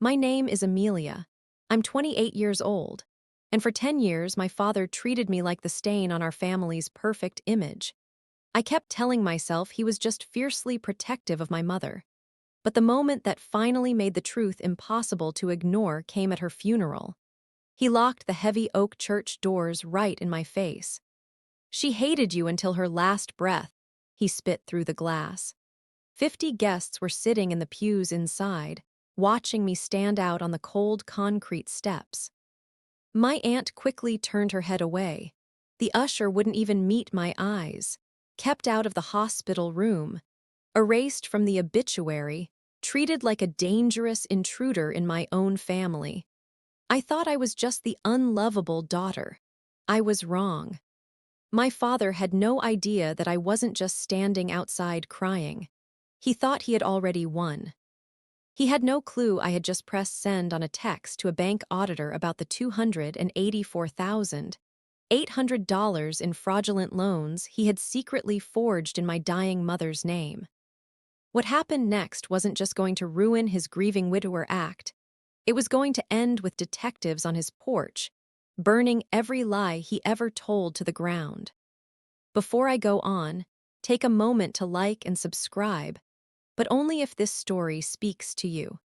My name is Amelia. I'm 28 years old, and for 10 years my father treated me like the stain on our family's perfect image. I kept telling myself he was just fiercely protective of my mother. But the moment that finally made the truth impossible to ignore came at her funeral. He locked the heavy oak church doors right in my face. "She hated you until her last breath," he spit through the glass. 50 guests were sitting in the pews inside, watching me stand out on the cold concrete steps. My aunt quickly turned her head away. The usher wouldn't even meet my eyes, kept out of the hospital room, erased from the obituary, treated like a dangerous intruder in my own family. I thought I was just the unlovable daughter. I was wrong. My father had no idea that I wasn't just standing outside crying. He thought he had already won. He had no clue I had just pressed send on a text to a bank auditor about the $284,800 in fraudulent loans he had secretly forged in my dying mother's name. What happened next wasn't just going to ruin his grieving widower act. It was going to end with detectives on his porch, burning every lie he ever told to the ground. Before I go on, take a moment to like and subscribe, but only if this story speaks to you.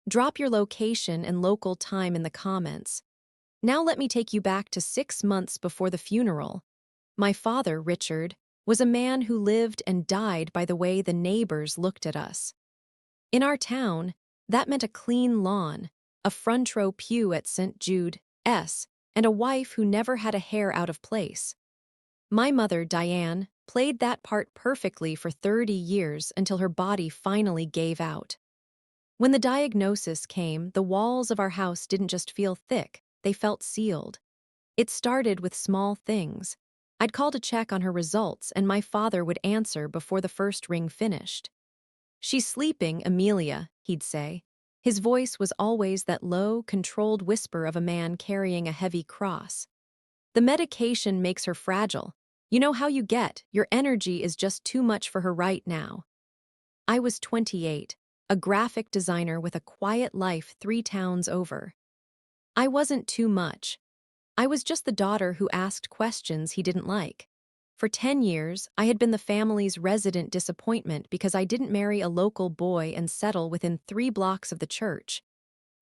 Drop your location and local time in the comments. Now let me take you back to 6 months before the funeral. My father, Richard, was a man who lived and died by the way the neighbors looked at us. In our town, that meant a clean lawn, a front row pew at St. Jude's, and a wife who never had a hair out of place. My mother, Diane, played that part perfectly for 30 years until her body finally gave out. When the diagnosis came, the walls of our house didn't just feel thick, they felt sealed. It started with small things. I'd call to check on her results, and my father would answer before the first ring finished. "She's sleeping, Amelia," he'd say. His voice was always that low, controlled whisper of a man carrying a heavy cross. "The medication makes her fragile. You know how you get, your energy is just too much for her right now." I was 28, a graphic designer with a quiet life 3 towns over. I wasn't too much. I was just the daughter who asked questions he didn't like. For 10 years, I had been the family's resident disappointment because I didn't marry a local boy and settle within 3 blocks of the church.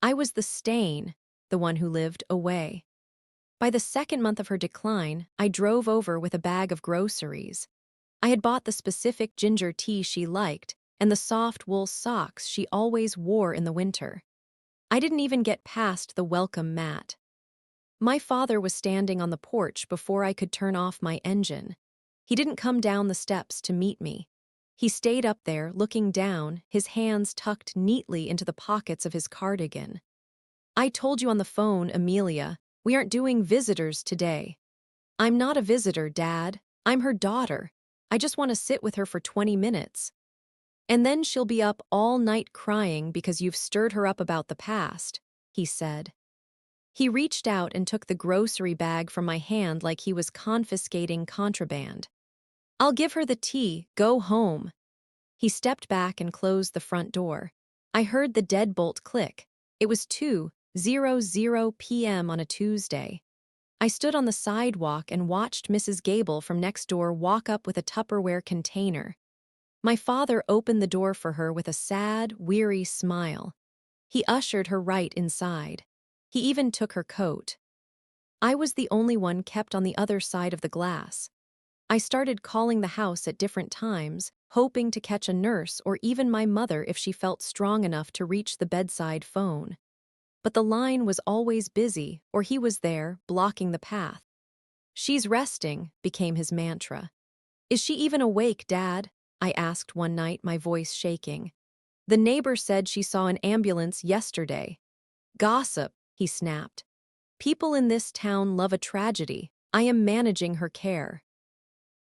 I was the stain, the one who lived away. By the second month of her decline, I drove over with a bag of groceries. I had bought the specific ginger tea she liked and the soft wool socks she always wore in the winter. I didn't even get past the welcome mat. My father was standing on the porch before I could turn off my engine. He didn't come down the steps to meet me. He stayed up there, looking down, his hands tucked neatly into the pockets of his cardigan. "I told you on the phone, Amelia, we aren't doing visitors today." "I'm not a visitor, Dad. I'm her daughter. I just want to sit with her for 20 minutes. And then she'll be up all night crying because you've stirred her up about the past," he said. He reached out and took the grocery bag from my hand like he was confiscating contraband. "I'll give her the tea, go home." He stepped back and closed the front door. I heard the deadbolt click. It was 2:00 p.m. on a Tuesday. I stood on the sidewalk and watched Mrs. Gable from next door walk up with a Tupperware container. My father opened the door for her with a sad, weary smile. He ushered her right inside. He even took her coat. I was the only one kept on the other side of the glass. I started calling the house at different times, hoping to catch a nurse or even my mother if she felt strong enough to reach the bedside phone. But the line was always busy, or he was there, blocking the path. "She's resting," became his mantra. "Is she even awake, Dad?" I asked one night, my voice shaking. "The neighbor said she saw an ambulance yesterday." "Gossip," he snapped. "People in this town love a tragedy. I am managing her care.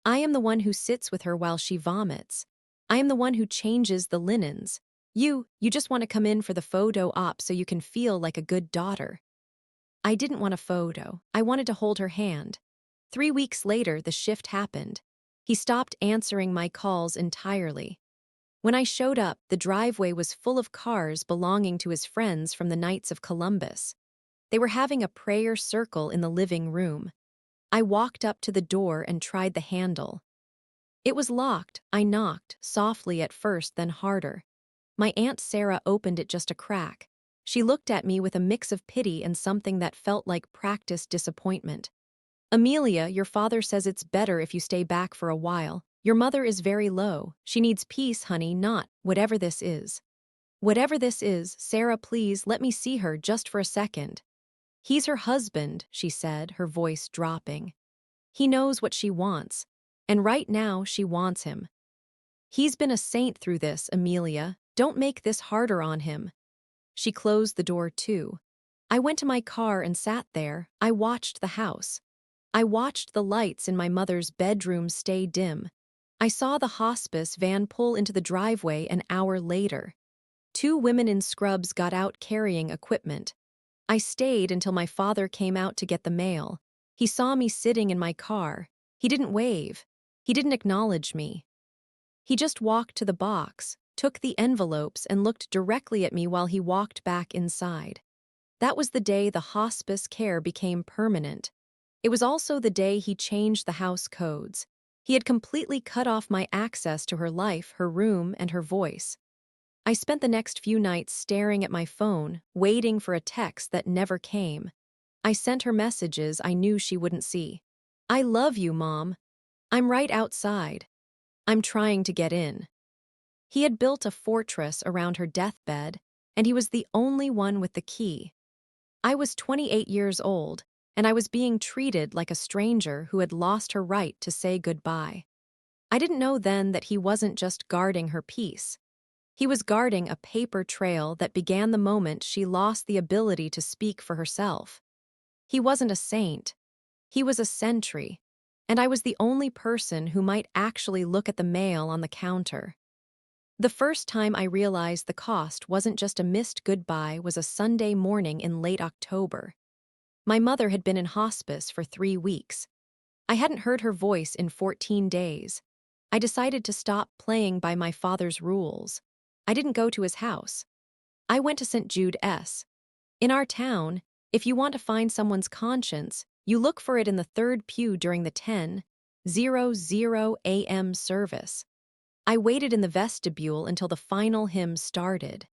I am the one who sits with her while she vomits. I am the one who changes the linens. You just want to come in for the photo op so you can feel like a good daughter." I didn't want a photo. I wanted to hold her hand. 3 weeks later, the shift happened. He stopped answering my calls entirely. When I showed up, the driveway was full of cars belonging to his friends from the Knights of Columbus. They were having a prayer circle in the living room. I walked up to the door and tried the handle. It was locked. I knocked, softly at first, then harder. My Aunt Sarah opened it just a crack. She looked at me with a mix of pity and something that felt like practiced disappointment. "Amelia, your father says it's better if you stay back for a while. Your mother is very low. She needs peace, honey, not whatever this is." "Whatever this is, Sarah, please let me see her just for a second." "He's her husband," she said, her voice dropping. "He knows what she wants. And right now, she wants him. He's been a saint through this, Amelia. Don't make this harder on him." She closed the door too. I went to my car and sat there. I watched the house. I watched the lights in my mother's bedroom stay dim. I saw the hospice van pull into the driveway an hour later. Two women in scrubs got out carrying equipment. I stayed until my father came out to get the mail. He saw me sitting in my car. He didn't wave. He didn't acknowledge me. He just walked to the box, took the envelopes, and looked directly at me while he walked back inside. That was the day the hospice care became permanent. It was also the day he changed the house codes. He had completely cut off my access to her life, her room, and her voice. I spent the next few nights staring at my phone, waiting for a text that never came. I sent her messages I knew she wouldn't see. "I love you, Mom. I'm right outside. I'm trying to get in." He had built a fortress around her deathbed, and he was the only one with the key. I was 28 years old, and I was being treated like a stranger who had lost her right to say goodbye. I didn't know then that he wasn't just guarding her peace. He was guarding a paper trail that began the moment she lost the ability to speak for herself. He wasn't a saint. He was a sentry, and I was the only person who might actually look at the mail on the counter. The first time I realized the cost wasn't just a missed goodbye was a Sunday morning in late October. My mother had been in hospice for 3 weeks. I hadn't heard her voice in 14 days. I decided to stop playing by my father's rules. I didn't go to his house. I went to St. Jude S. In our town, if you want to find someone's conscience, you look for it in the third pew during the 10:00 a.m. service. I waited in the vestibule until the final hymn started.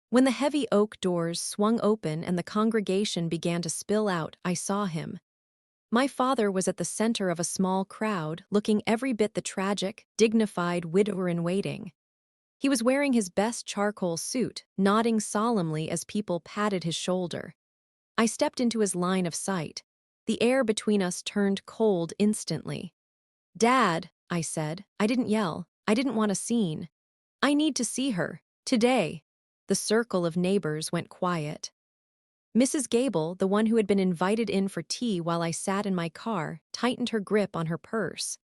When the heavy oak doors swung open and the congregation began to spill out, I saw him. My father was at the center of a small crowd, looking every bit the tragic, dignified widower-in-waiting. He was wearing his best charcoal suit, nodding solemnly as people patted his shoulder. I stepped into his line of sight. The air between us turned cold instantly. "Dad," I said. I didn't yell. I didn't want a scene. "I need to see her. Today." The circle of neighbors went quiet. Mrs. Gable, the one who had been invited in for tea while I sat in my car, tightened her grip on her purse.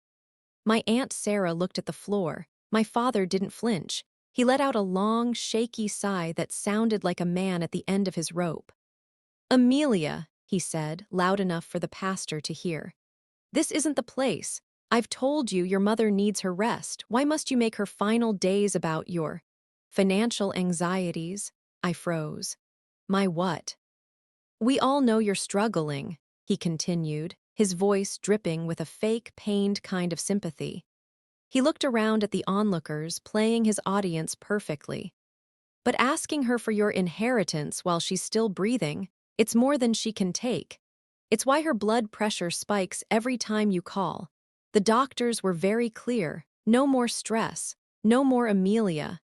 My Aunt Sarah looked at the floor. My father didn't flinch. He let out a long, shaky sigh that sounded like a man at the end of his rope. "Amelia," he said, loud enough for the pastor to hear. "This isn't the place. I've told you your mother needs her rest. Why must you make her final days about your financial anxieties?" I froze. "My what?" "We all know you're struggling," he continued, his voice dripping with a fake, pained kind of sympathy. He looked around at the onlookers, playing his audience perfectly. "But asking her for your inheritance while she's still breathing, it's more than she can take. It's why her blood pressure spikes every time you call. The doctors were very clear. No more stress. No more Amelia."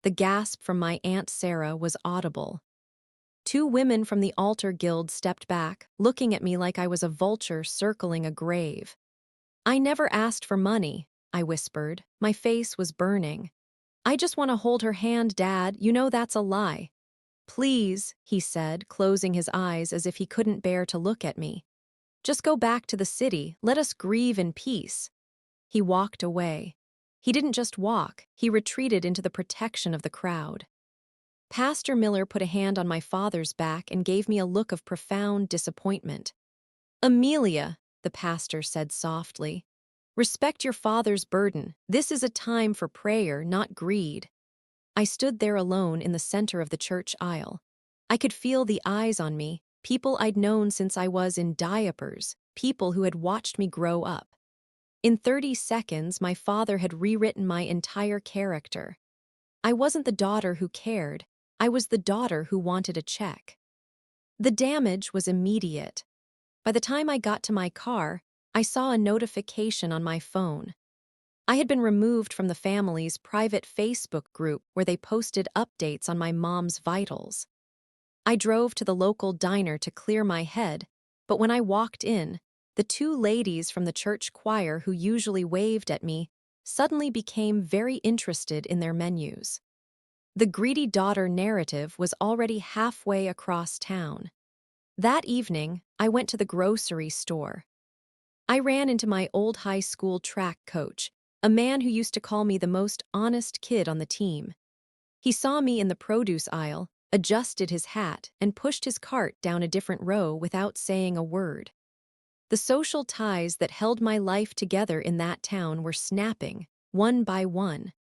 The gasp from my Aunt Sarah was audible. Two women from the altar guild stepped back, looking at me like I was a vulture circling a grave. "I never asked for money," I whispered. My face was burning. "I just want to hold her hand, Dad. You know that's a lie." "Please," he said, closing his eyes as if he couldn't bear to look at me. "Just go back to the city. Let us grieve in peace." He walked away. He didn't just walk, he retreated into the protection of the crowd. Pastor Miller put a hand on my father's back and gave me a look of profound disappointment. "Amelia," the pastor said softly, Respect your father's burden. This is a time for prayer, not greed. I stood there alone in the center of the church aisle. I could feel the eyes on me, people I'd known since I was in diapers, people who had watched me grow up. In 30 seconds, my father had rewritten my entire character. I wasn't the daughter who cared. I was the daughter who wanted a check. The damage was immediate. By the time I got to my car, I saw a notification on my phone. I had been removed from the family's private Facebook group where they posted updates on my mom's vitals. I drove to the local diner to clear my head, but when I walked in, the two ladies from the church choir who usually waved at me suddenly became very interested in their menus. The greedy daughter narrative was already halfway across town. That evening, I went to the grocery store. I ran into my old high school track coach, a man who used to call me the most honest kid on the team. He saw me in the produce aisle, adjusted his hat, and pushed his cart down a different row without saying a word. The social ties that held my life together in that town were snapping, one by one.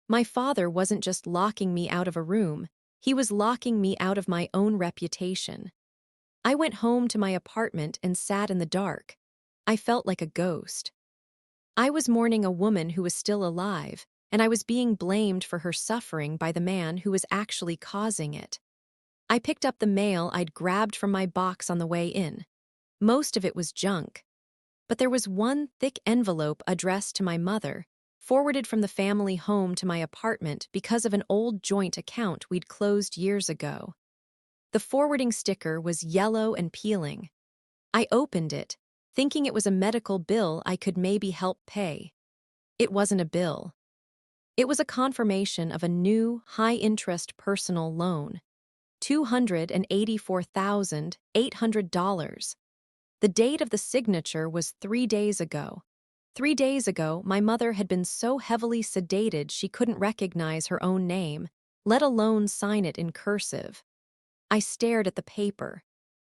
My father wasn't just locking me out of a room, he was locking me out of my own reputation. I went home to my apartment and sat in the dark. I felt like a ghost. I was mourning a woman who was still alive, and I was being blamed for her suffering by the man who was actually causing it. I picked up the mail I'd grabbed from my box on the way in. Most of it was junk. But there was one thick envelope addressed to my mother, forwarded from the family home to my apartment because of an old joint account we'd closed years ago. The forwarding sticker was yellow and peeling. I opened it, thinking it was a medical bill I could maybe help pay. It wasn't a bill. It was a confirmation of a new, high-interest personal loan. $284,800. The date of the signature was 3 days ago. 3 days ago, my mother had been so heavily sedated she couldn't recognize her own name, let alone sign it in cursive. I stared at the paper.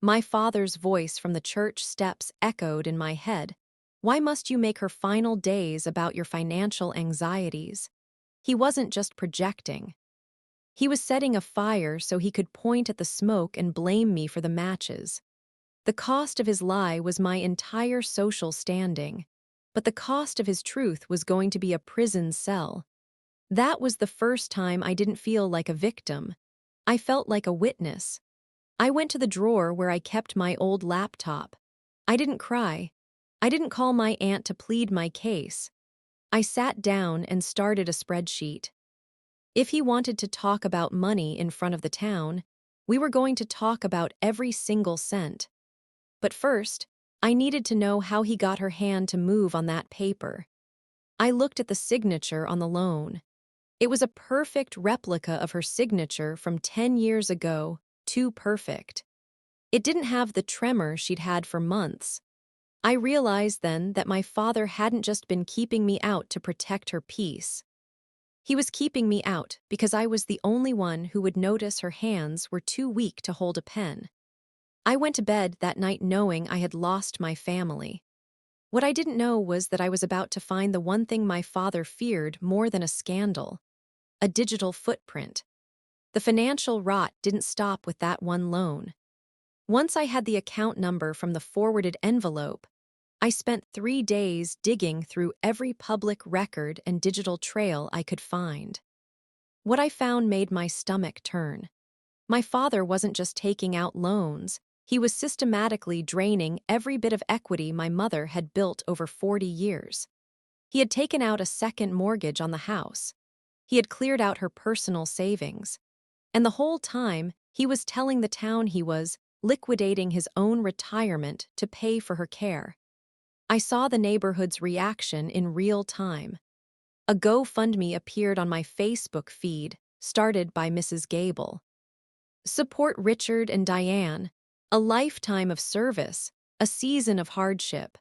My father's voice from the church steps echoed in my head. Why must you make her final days about your financial anxieties? He wasn't just projecting. He was setting a fire so he could point at the smoke and blame me for the matches. The cost of his lie was my entire social standing, but the cost of his truth was going to be a prison cell. That was the first time I didn't feel like a victim. I felt like a witness. I went to the drawer where I kept my old laptop. I didn't cry. I didn't call my aunt to plead my case. I sat down and started a spreadsheet. If he wanted to talk about money in front of the town, we were going to talk about every single cent. But first, I needed to know how he got her hand to move on that paper. I looked at the signature on the loan. It was a perfect replica of her signature from 10 years ago, too perfect. It didn't have the tremor she'd had for months. I realized then that my father hadn't just been keeping me out to protect her peace. He was keeping me out because I was the only one who would notice her hands were too weak to hold a pen. I went to bed that night knowing I had lost my family. What I didn't know was that I was about to find the one thing my father feared more than a scandal: a digital footprint. The financial rot didn't stop with that one loan. Once I had the account number from the forwarded envelope, I spent 3 days digging through every public record and digital trail I could find. What I found made my stomach turn. My father wasn't just taking out loans, he was systematically draining every bit of equity my mother had built over 40 years. He had taken out a second mortgage on the house. He had cleared out her personal savings. And the whole time, he was telling the town he was liquidating his own retirement to pay for her care. I saw the neighborhood's reaction in real time. A GoFundMe appeared on my Facebook feed, started by Mrs. Gable. Support Richard and Diane, a lifetime of service, a season of hardship.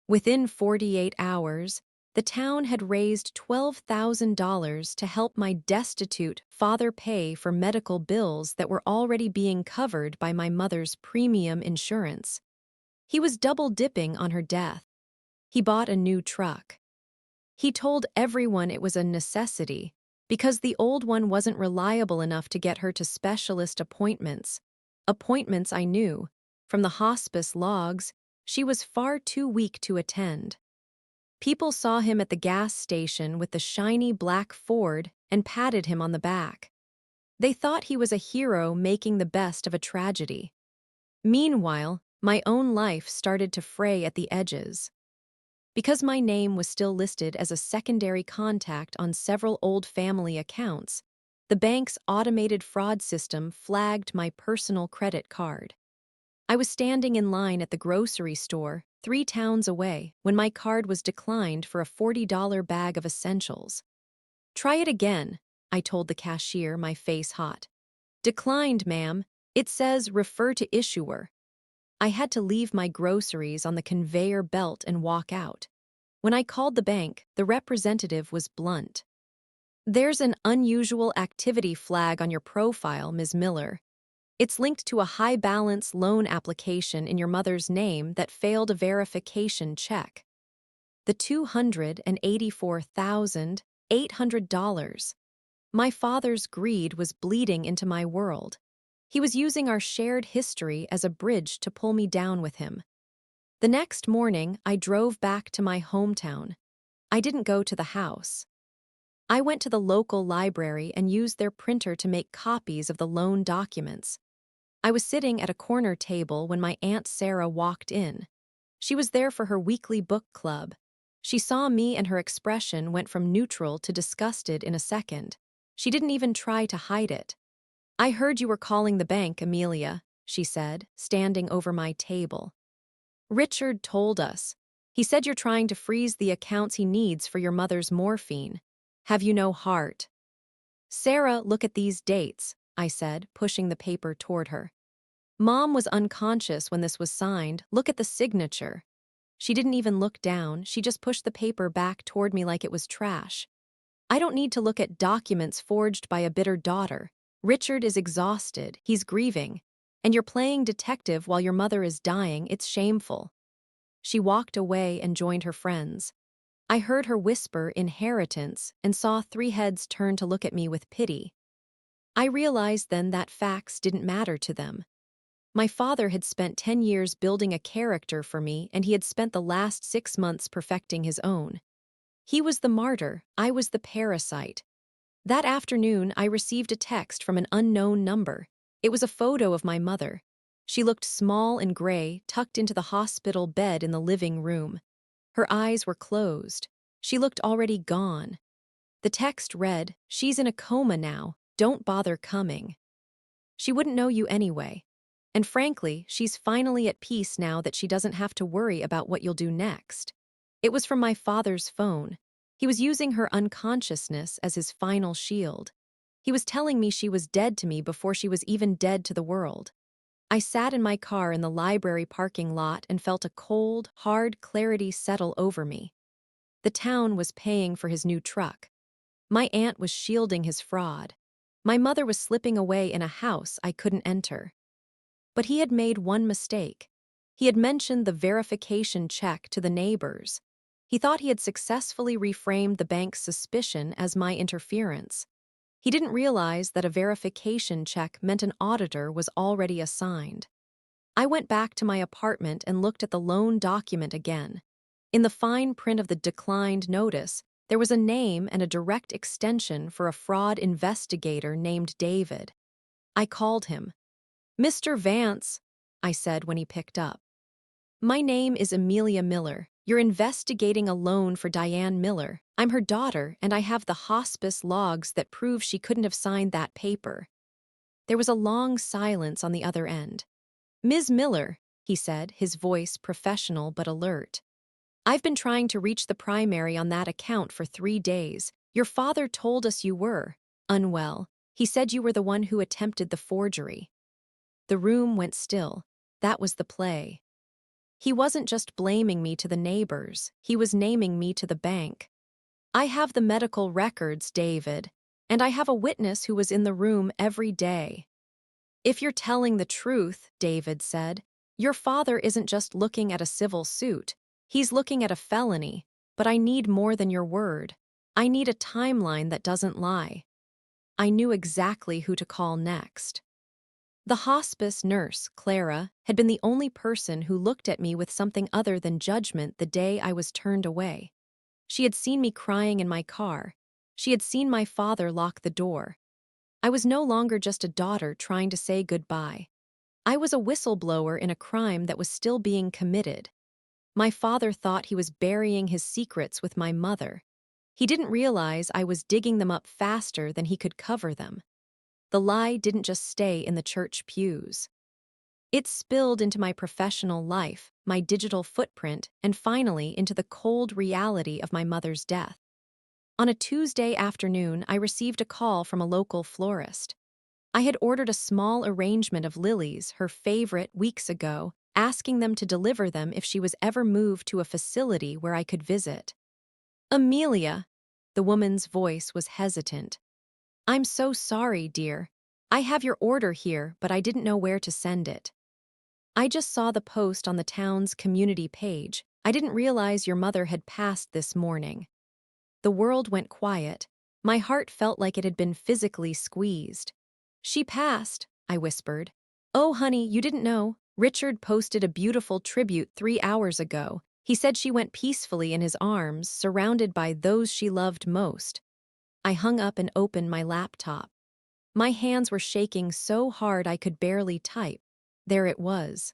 Within 48 hours, the town had raised $12,000 to help my destitute father pay for medical bills that were already being covered by my mother's premium insurance. He was double dipping on her death. He bought a new truck. He told everyone it was a necessity because the old one wasn't reliable enough to get her to specialist appointments. Appointments I knew, from the hospice logs, she was far too weak to attend. People saw him at the gas station with the shiny black Ford and patted him on the back. They thought he was a hero making the best of a tragedy. Meanwhile, my own life started to fray at the edges. Because my name was still listed as a secondary contact on several old family accounts, the bank's automated fraud system flagged my personal credit card. I was standing in line at the grocery store, 3 towns away, when my card was declined for a $40 bag of essentials. "Try it again," I told the cashier, my face hot. "Declined, ma'am. It says refer to issuer." I had to leave my groceries on the conveyor belt and walk out. When I called the bank, the representative was blunt. "There's an unusual activity flag on your profile, Ms. Miller. It's linked to a high-balance loan application in your mother's name that failed a verification check." The $284,800. My father's greed was bleeding into my world. He was using our shared history as a bridge to pull me down with him. The next morning, I drove back to my hometown. I didn't go to the house. I went to the local library and used their printer to make copies of the loan documents. I was sitting at a corner table when my Aunt Sarah walked in. She was there for her weekly book club. She saw me and her expression went from neutral to disgusted in a second. She didn't even try to hide it. "I heard you were calling the bank, Amelia," she said, standing over my table. "Richard told us. He said you're trying to freeze the accounts he needs for your mother's morphine. Have you no heart?" "Sarah, look at these dates," I said, pushing the paper toward her. "Mom was unconscious when this was signed. Look at the signature." She didn't even look down, she just pushed the paper back toward me like it was trash. "I don't need to look at documents forged by a bitter daughter. Richard is exhausted, he's grieving. And you're playing detective while your mother is dying, it's shameful." She walked away and joined her friends. I heard her whisper inheritance and saw 3 heads turn to look at me with pity. I realized then that facts didn't matter to them. My father had spent 10 years building a character for me, and he had spent the last 6 months perfecting his own. He was the martyr, I was the parasite. That afternoon, I received a text from an unknown number. It was a photo of my mother. She looked small and gray, tucked into the hospital bed in the living room. Her eyes were closed. She looked already gone. The text read, "She's in a coma now. Don't bother coming. She wouldn't know you anyway. And frankly, she's finally at peace now that she doesn't have to worry about what you'll do next." It was from my father's phone. He was using her unconsciousness as his final shield. He was telling me she was dead to me before she was even dead to the world. I sat in my car in the library parking lot and felt a cold, hard clarity settle over me. The town was paying for his new truck. My aunt was shielding his fraud. My mother was slipping away in a house I couldn't enter. But he had made one mistake. He had mentioned the verification check to the neighbors. He thought he had successfully reframed the bank's suspicion as my interference. He didn't realize that a verification check meant an auditor was already assigned. I went back to my apartment and looked at the loan document again. In the fine print of the declined notice, there was a name and a direct extension for a fraud investigator named David. I called him. "Mr. Vance," I said when he picked up. "My name is Amelia Miller. You're investigating a loan for Diane Miller. I'm her daughter, and I have the hospice logs that prove she couldn't have signed that paper." There was a long silence on the other end. "Ms. Miller," he said, his voice professional but alert. "I've been trying to reach the primary on that account for 3 days. Your father told us you were unwell. He said you were the one who attempted the forgery." The room went still. That was the play. He wasn't just blaming me to the neighbors, he was naming me to the bank. "I have the medical records, David, and I have a witness who was in the room every day." "If you're telling the truth," David said, "your father isn't just looking at a civil suit. He's looking at a felony, but I need more than your word. I need a timeline that doesn't lie. I knew exactly who to call next. The hospice nurse, Clara, had been the only person who looked at me with something other than judgment the day I was turned away. She had seen me crying in my car. She had seen my father lock the door. I was no longer just a daughter trying to say goodbye. I was a whistleblower in a crime that was still being committed. My father thought he was burying his secrets with my mother. He didn't realize I was digging them up faster than he could cover them. The lie didn't just stay in the church pews. It spilled into my professional life, my digital footprint, and finally into the cold reality of my mother's death. On a Tuesday afternoon, I received a call from a local florist. I had ordered a small arrangement of lilies, her favorite, weeks ago, asking them to deliver them if she was ever moved to a facility where I could visit. Amelia, the woman's voice was hesitant. I'm so sorry, dear. I have your order here, but I didn't know where to send it. I just saw the post on the town's community page. I didn't realize your mother had passed this morning. The world went quiet. My heart felt like it had been physically squeezed. She passed, I whispered. Oh, honey, you didn't know. Richard posted a beautiful tribute 3 hours ago. He said she went peacefully in his arms, surrounded by those she loved most. I hung up and opened my laptop. My hands were shaking so hard I could barely type. There it was.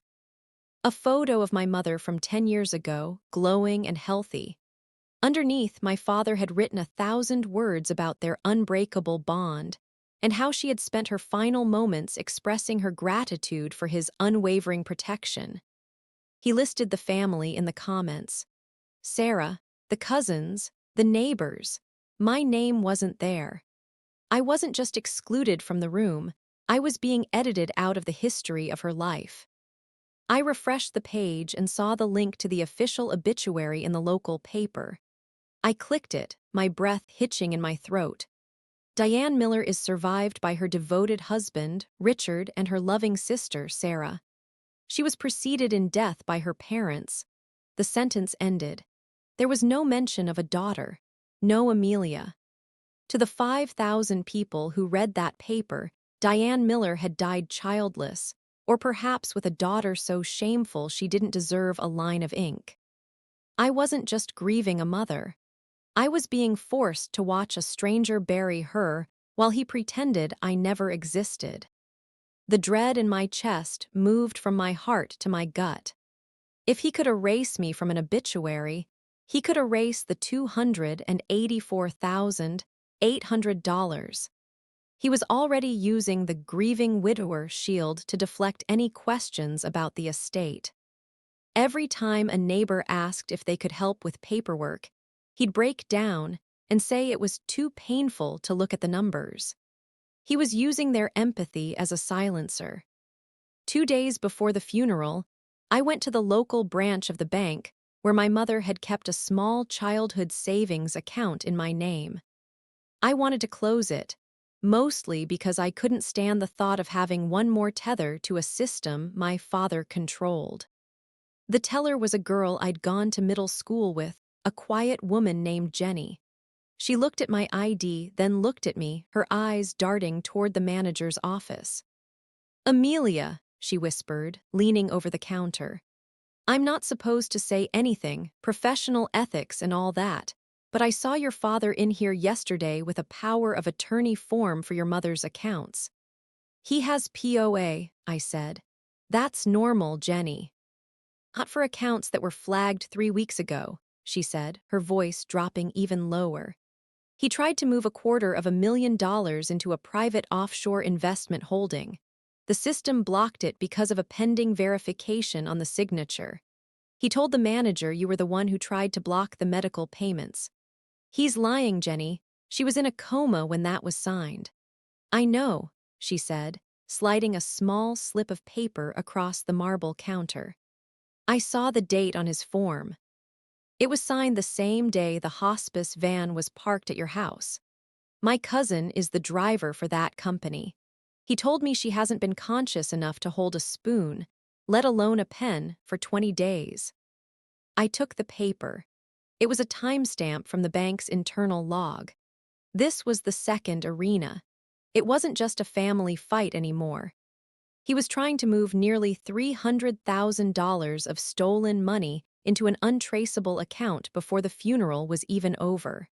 A photo of my mother from 10 years ago, glowing and healthy. Underneath, my father had written 1,000 words about their unbreakable bond and how she had spent her final moments expressing her gratitude for his unwavering protection. He listed the family in the comments. Sarah, the cousins, the neighbors. My name wasn't there. I wasn't just excluded from the room, I was being edited out of the history of her life. I refreshed the page and saw the link to the official obituary in the local paper. I clicked it, my breath hitching in my throat. Diane Miller is survived by her devoted husband, Richard, and her loving sister, Sarah. She was preceded in death by her parents. The sentence ended. There was no mention of a daughter, no Amelia. To the 5,000 people who read that paper, Diane Miller had died childless, or perhaps with a daughter so shameful she didn't deserve a line of ink. I wasn't just grieving a mother. I was being forced to watch a stranger bury her while he pretended I never existed. The dread in my chest moved from my heart to my gut. If he could erase me from an obituary, he could erase the $284,800. He was already using the grieving widower shield to deflect any questions about the estate. Every time a neighbor asked if they could help with paperwork, he'd break down and say it was too painful to look at the numbers. He was using their empathy as a silencer. 2 days before the funeral, I went to the local branch of the bank where my mother had kept a small childhood savings account in my name. I wanted to close it, mostly because I couldn't stand the thought of having one more tether to a system my father controlled. The teller was a girl I'd gone to middle school with, a quiet woman named Jenny. She looked at my ID, then looked at me, her eyes darting toward the manager's office. Amelia, she whispered, leaning over the counter. I'm not supposed to say anything, professional ethics and all that, but I saw your father in here yesterday with a power of attorney form for your mother's accounts. He has POA, I said. That's normal, Jenny. Not for accounts that were flagged 3 weeks ago, she said, her voice dropping even lower. He tried to move $250,000 into a private offshore investment holding. The system blocked it because of a pending verification on the signature. He told the manager you were the one who tried to block the medical payments. He's lying, Jenny. She was in a coma when that was signed. I know, she said, sliding a small slip of paper across the marble counter. I saw the date on his form. It was signed the same day the hospice van was parked at your house. My cousin is the driver for that company. He told me she hasn't been conscious enough to hold a spoon, let alone a pen, for 20 days. I took the paper. It was a timestamp from the bank's internal log. This was the second arena. It wasn't just a family fight anymore. He was trying to move nearly $300,000 of stolen money into an untraceable account before the funeral was even over.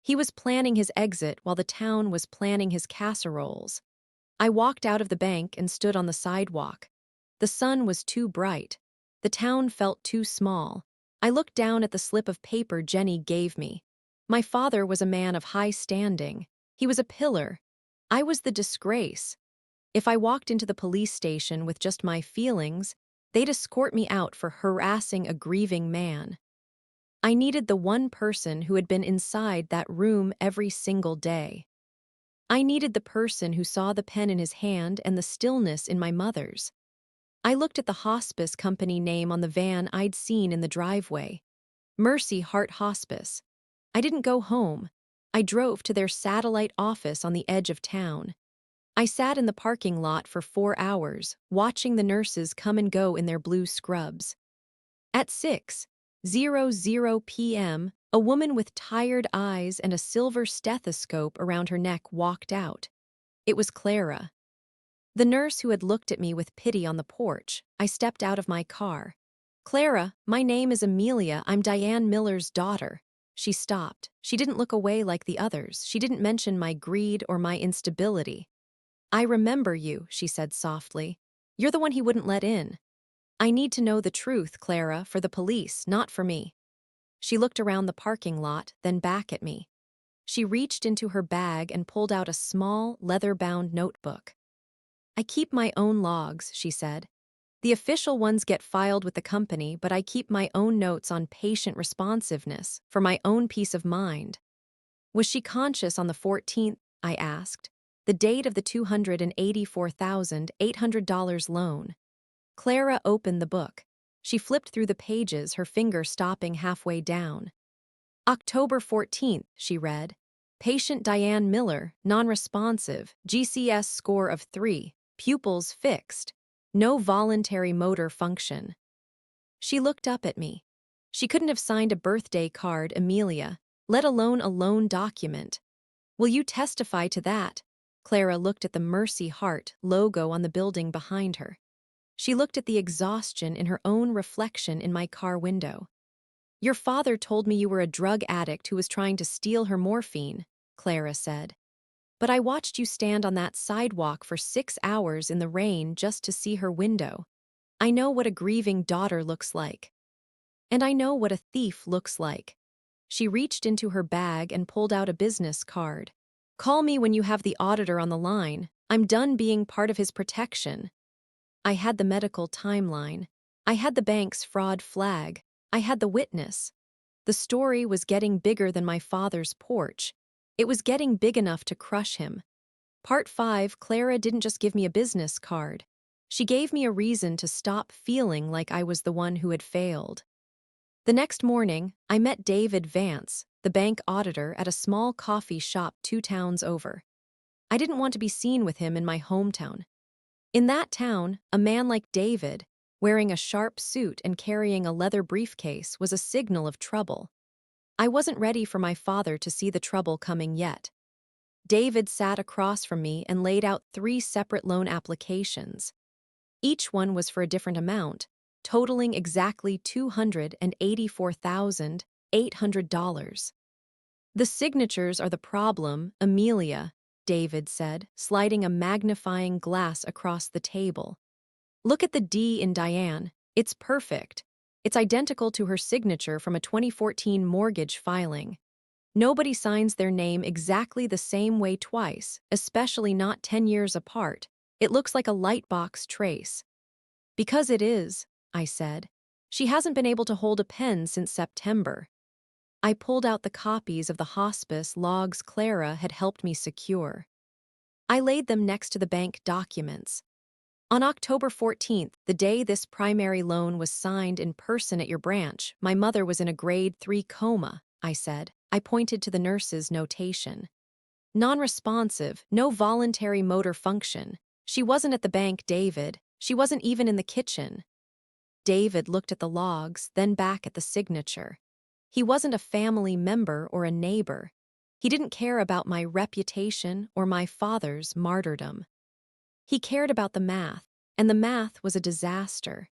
He was planning his exit while the town was planning his casseroles. I walked out of the bank and stood on the sidewalk. The sun was too bright. The town felt too small. I looked down at the slip of paper Jenny gave me. My father was a man of high standing. He was a pillar. I was the disgrace. If I walked into the police station with just my feelings, they'd escort me out for harassing a grieving man. I needed the one person who had been inside that room every single day. I needed the person who saw the pen in his hand and the stillness in my mother's. I looked at the hospice company name on the van I'd seen in the driveway. Mercy Heart Hospice. I didn't go home. I drove to their satellite office on the edge of town. I sat in the parking lot for 4 hours, watching the nurses come and go in their blue scrubs. At 6:00 p.m., a woman with tired eyes and a silver stethoscope around her neck walked out. It was Clara. The nurse who had looked at me with pity on the porch. I stepped out of my car. "Clara, my name is Amelia. I'm Diane Miller's daughter." She stopped. She didn't look away like the others. She didn't mention my greed or my instability. "I remember you," she said softly. "You're the one he wouldn't let in." "I need to know the truth, Clara, for the police, not for me." She looked around the parking lot, then back at me. She reached into her bag and pulled out a small, leather-bound notebook. "I keep my own logs," she said. "The official ones get filed with the company, but I keep my own notes on patient responsiveness for my own peace of mind." "Was she conscious on the 14th?" I asked. "The date of the $284,800 loan." Clara opened the book. She flipped through the pages, her finger stopping halfway down. "October 14th, she read. "Patient Diane Miller, non-responsive, GCS score of 3, pupils fixed, no voluntary motor function." She looked up at me. She couldn't have signed a birthday card, Amelia, let alone a loan document. "Will you testify to that?" Clara looked at the Mercy Heart logo on the building behind her. She looked at the exhaustion in her own reflection in my car window. "Your father told me you were a drug addict who was trying to steal her morphine," Clara said. "But I watched you stand on that sidewalk for 6 hours in the rain just to see her window. I know what a grieving daughter looks like. And I know what a thief looks like." She reached into her bag and pulled out a business card. "Call me when you have the auditor on the line. I'm done being part of his protection." I had the medical timeline. I had the bank's fraud flag. I had the witness. The story was getting bigger than my father's porch. It was getting big enough to crush him. Part 5, Clara didn't just give me a business card. She gave me a reason to stop feeling like I was the one who had failed. The next morning, I met David Vance, the bank auditor, at a small coffee shop 2 towns over. I didn't want to be seen with him in my hometown. In that town, a man like David, wearing a sharp suit and carrying a leather briefcase, was a signal of trouble. I wasn't ready for my father to see the trouble coming yet. David sat across from me and laid out 3 separate loan applications. Each one was for a different amount, totaling exactly $284,800. "The signatures are the problem, Amelia," David said, sliding a magnifying glass across the table. "Look at the D in Diane. It's perfect. It's identical to her signature from a 2014 mortgage filing. Nobody signs their name exactly the same way twice, especially not 10 years apart. It looks like a lightbox trace." "Because it is," I said. "She hasn't been able to hold a pen since September." I pulled out the copies of the hospice logs Clara had helped me secure. I laid them next to the bank documents. "On October 14th, the day this primary loan was signed in person at your branch, my mother was in a grade 3 coma," I said. I pointed to the nurse's notation. "Non-responsive, no voluntary motor function. She wasn't at the bank, David. She wasn't even in the kitchen." David looked at the logs, then back at the signature. He wasn't a family member or a neighbor. He didn't care about my reputation or my father's martyrdom. He cared about the math, and the math was a disaster.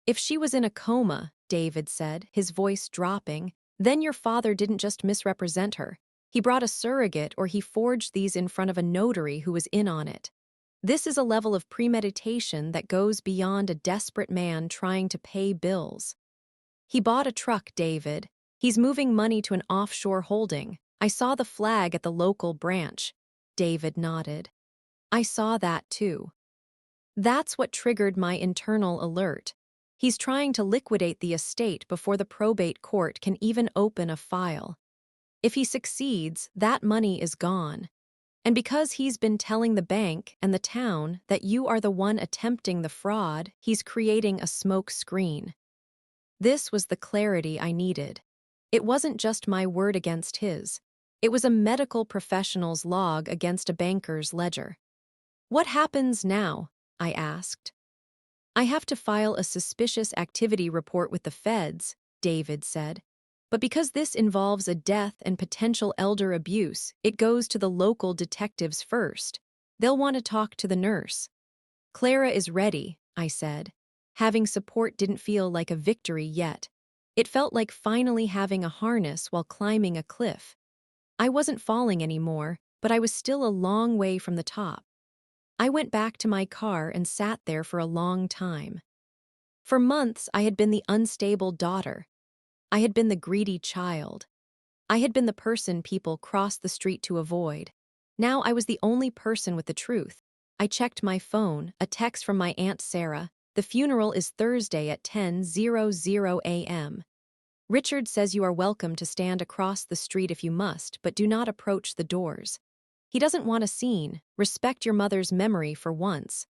If she was in a coma, David said, his voice dropping, then your father didn't just misrepresent her. He brought a surrogate or he forged these in front of a notary who was in on it. This is a level of premeditation that goes beyond a desperate man trying to pay bills. He bought a truck, David. He's moving money to an offshore holding. I saw the flag at the local branch. David nodded. I saw that too. That's what triggered my internal alert. He's trying to liquidate the estate before the probate court can even open a file. If he succeeds, that money is gone. And because he's been telling the bank and the town that you are the one attempting the fraud, he's creating a smoke screen. This was the clarity I needed. It wasn't just my word against his. It was a medical professional's log against a banker's ledger. What happens now? I asked. I have to file a suspicious activity report with the feds, David said. But because this involves a death and potential elder abuse, it goes to the local detectives first. They'll want to talk to the nurse. Clara is ready, I said. Having support didn't feel like a victory yet. It felt like finally having a harness while climbing a cliff. I wasn't falling anymore, but I was still a long way from the top. I went back to my car and sat there for a long time. For months, I had been the unstable daughter. I had been the greedy child. I had been the person people crossed the street to avoid. Now I was the only person with the truth. I checked my phone, a text from my Aunt Sarah. The funeral is Thursday at 10:00 a.m. Richard says you are welcome to stand across the street if you must, but do not approach the doors. He doesn't want a scene. Respect your mother's memory for once.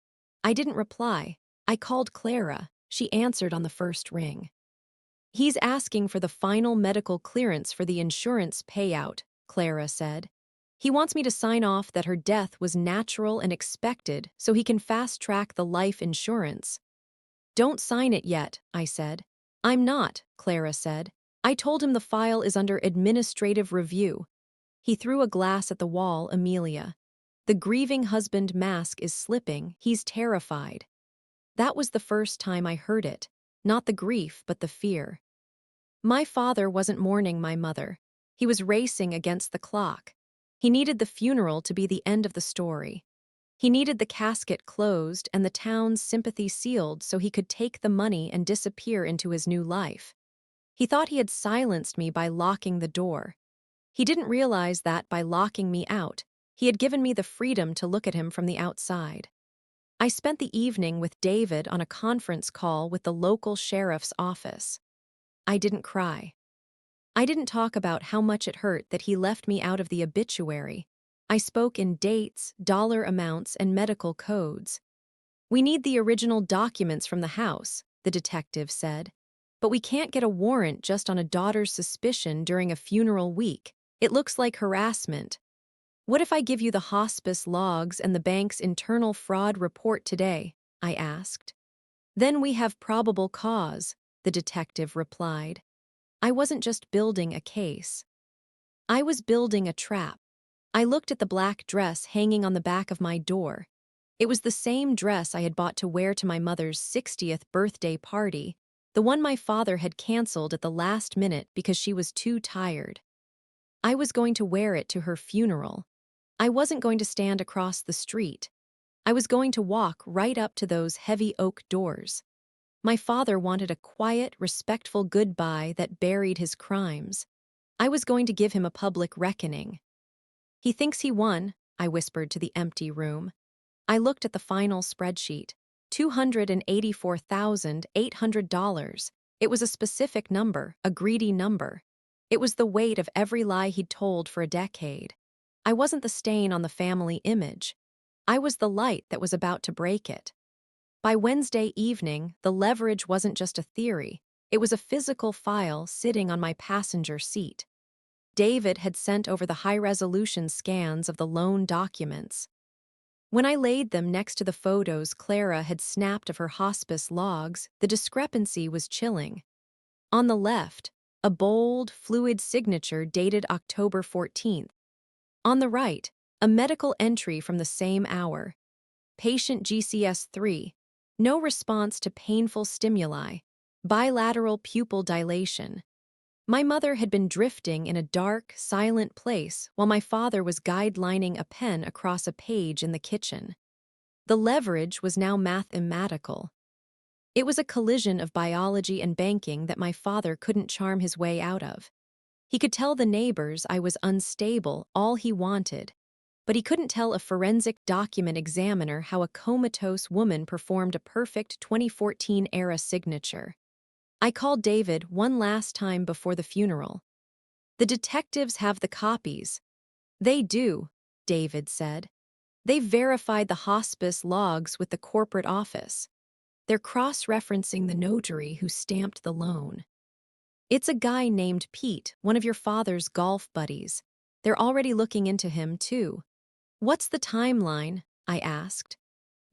I didn't reply. I called Clara. She answered on the first ring. He's asking for the final medical clearance for the insurance payout, Clara said. He wants me to sign off that her death was natural and expected so he can fast-track the life insurance. Don't sign it yet, I said. I'm not, Clara said. I told him the file is under administrative review. He threw a glass at the wall, Amelia. The grieving husband mask is slipping. He's terrified. That was the first time I heard it. Not the grief, but the fear. My father wasn't mourning my mother. He was racing against the clock. He needed the funeral to be the end of the story. He needed the casket closed and the town's sympathy sealed so he could take the money and disappear into his new life. He thought he had silenced me by locking the door. He didn't realize that by locking me out, he had given me the freedom to look at him from the outside. I spent the evening with David on a conference call with the local sheriff's office. I didn't cry. I didn't talk about how much it hurt that he left me out of the obituary. I spoke in dates, dollar amounts, and medical codes. We need the original documents from the house, the detective said. But we can't get a warrant just on a daughter's suspicion during a funeral week. It looks like harassment. What if I give you the hospice logs and the bank's internal fraud report today? I asked. Then we have probable cause, the detective replied. I wasn't just building a case. I was building a trap. I looked at the black dress hanging on the back of my door. It was the same dress I had bought to wear to my mother's 60th birthday party, the one my father had canceled at the last minute because she was too tired. I was going to wear it to her funeral. I wasn't going to stand across the street. I was going to walk right up to those heavy oak doors. My father wanted a quiet, respectful goodbye that buried his crimes. I was going to give him a public reckoning. He thinks he won, I whispered to the empty room. I looked at the final spreadsheet. $284,800. It was a specific number, a greedy number. It was the weight of every lie he'd told for a decade. I wasn't the stain on the family image. I was the light that was about to break it. By Wednesday evening, the leverage wasn't just a theory. It was a physical file sitting on my passenger seat. David had sent over the high-resolution scans of the loan documents. When I laid them next to the photos Clara had snapped of her hospice logs, the discrepancy was chilling. On the left, a bold, fluid signature dated October 14th. On the right, a medical entry from the same hour. Patient GCS3. No response to painful stimuli. Bilateral pupil dilation. My mother had been drifting in a dark, silent place while my father was guidelining a pen across a page in the kitchen. The leverage was now mathematical. It was a collision of biology and banking that my father couldn't charm his way out of. He could tell the neighbors I was unstable all he wanted, but he couldn't tell a forensic document examiner how a comatose woman performed a perfect 2014-era signature. I called David one last time before the funeral. "The detectives have the copies." "They do," David said. "They've verified the hospice logs with the corporate office. They're cross-referencing the notary who stamped the loan. It's a guy named Pete, one of your father's golf buddies. They're already looking into him, too." "What's the timeline?" I asked.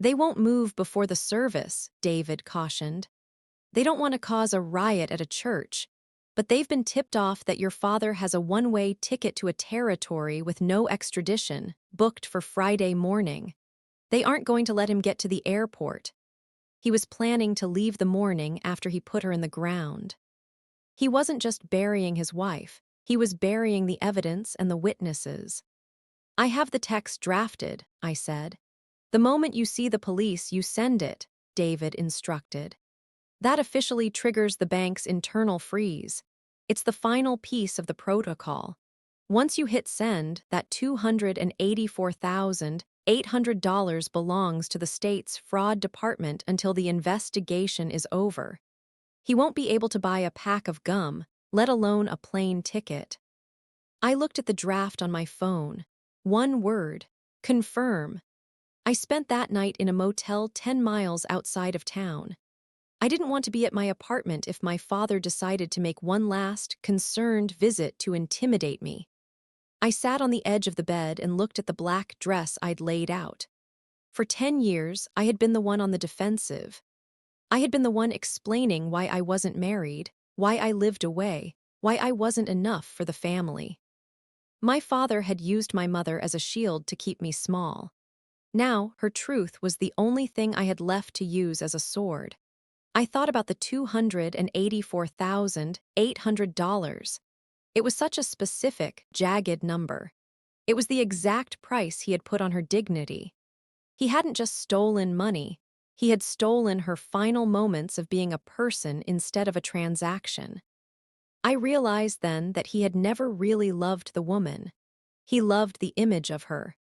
"They won't move before the service," David cautioned. "They don't want to cause a riot at a church, but they've been tipped off that your father has a one-way ticket to a territory with no extradition, booked for Friday morning. They aren't going to let him get to the airport. He was planning to leave the morning after he put her in the ground." He wasn't just burying his wife, he was burying the evidence and the witnesses. "I have the text drafted," I said. "The moment you see the police, you send it," David instructed. "That officially triggers the bank's internal freeze. It's the final piece of the protocol. Once you hit send, that $284,800 belongs to the state's fraud department until the investigation is over. He won't be able to buy a pack of gum, let alone a plane ticket." I looked at the draft on my phone. One word: confirm. I spent that night in a motel 10 miles outside of town. I didn't want to be at my apartment if my father decided to make one last, concerned visit to intimidate me. I sat on the edge of the bed and looked at the black dress I'd laid out. For 10 years, I had been the one on the defensive. I had been the one explaining why I wasn't married, why I lived away, why I wasn't enough for the family. My father had used my mother as a shield to keep me small. Now, her truth was the only thing I had left to use as a sword. I thought about the $284,800. It was such a specific, jagged number. It was the exact price he had put on her dignity. He hadn't just stolen money. He had stolen her final moments of being a person instead of a transaction. I realized then that he had never really loved the woman. He loved the image of her.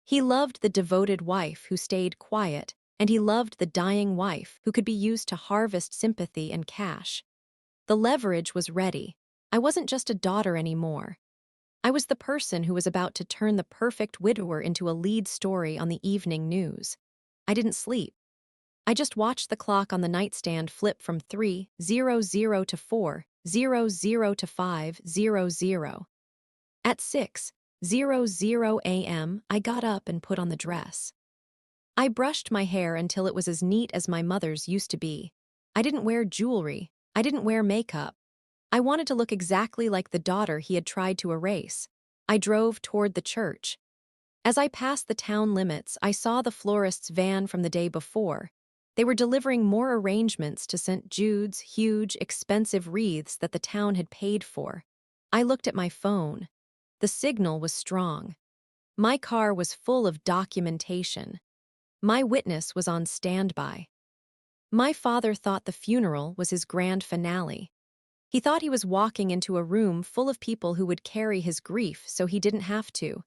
He loved the devoted wife who stayed quiet, and he loved the dying wife who could be used to harvest sympathy and cash. The leverage was ready. I wasn't just a daughter anymore. I was the person who was about to turn the perfect widower into a lead story on the evening news. I didn't sleep. I just watched the clock on the nightstand flip from 3:00 to 4:00 to 5:00. At 6:00 a.m., I got up and put on the dress. I brushed my hair until it was as neat as my mother's used to be. I didn't wear jewelry. I didn't wear makeup. I wanted to look exactly like the daughter he had tried to erase. I drove toward the church. As I passed the town limits, I saw the florist's van from the day before. They were delivering more arrangements to St. Jude's huge, expensive wreaths that the town had paid for. I looked at my phone. The signal was strong. My car was full of documentation. My witness was on standby. My father thought the funeral was his grand finale. He thought he was walking into a room full of people who would carry his grief so he didn't have to.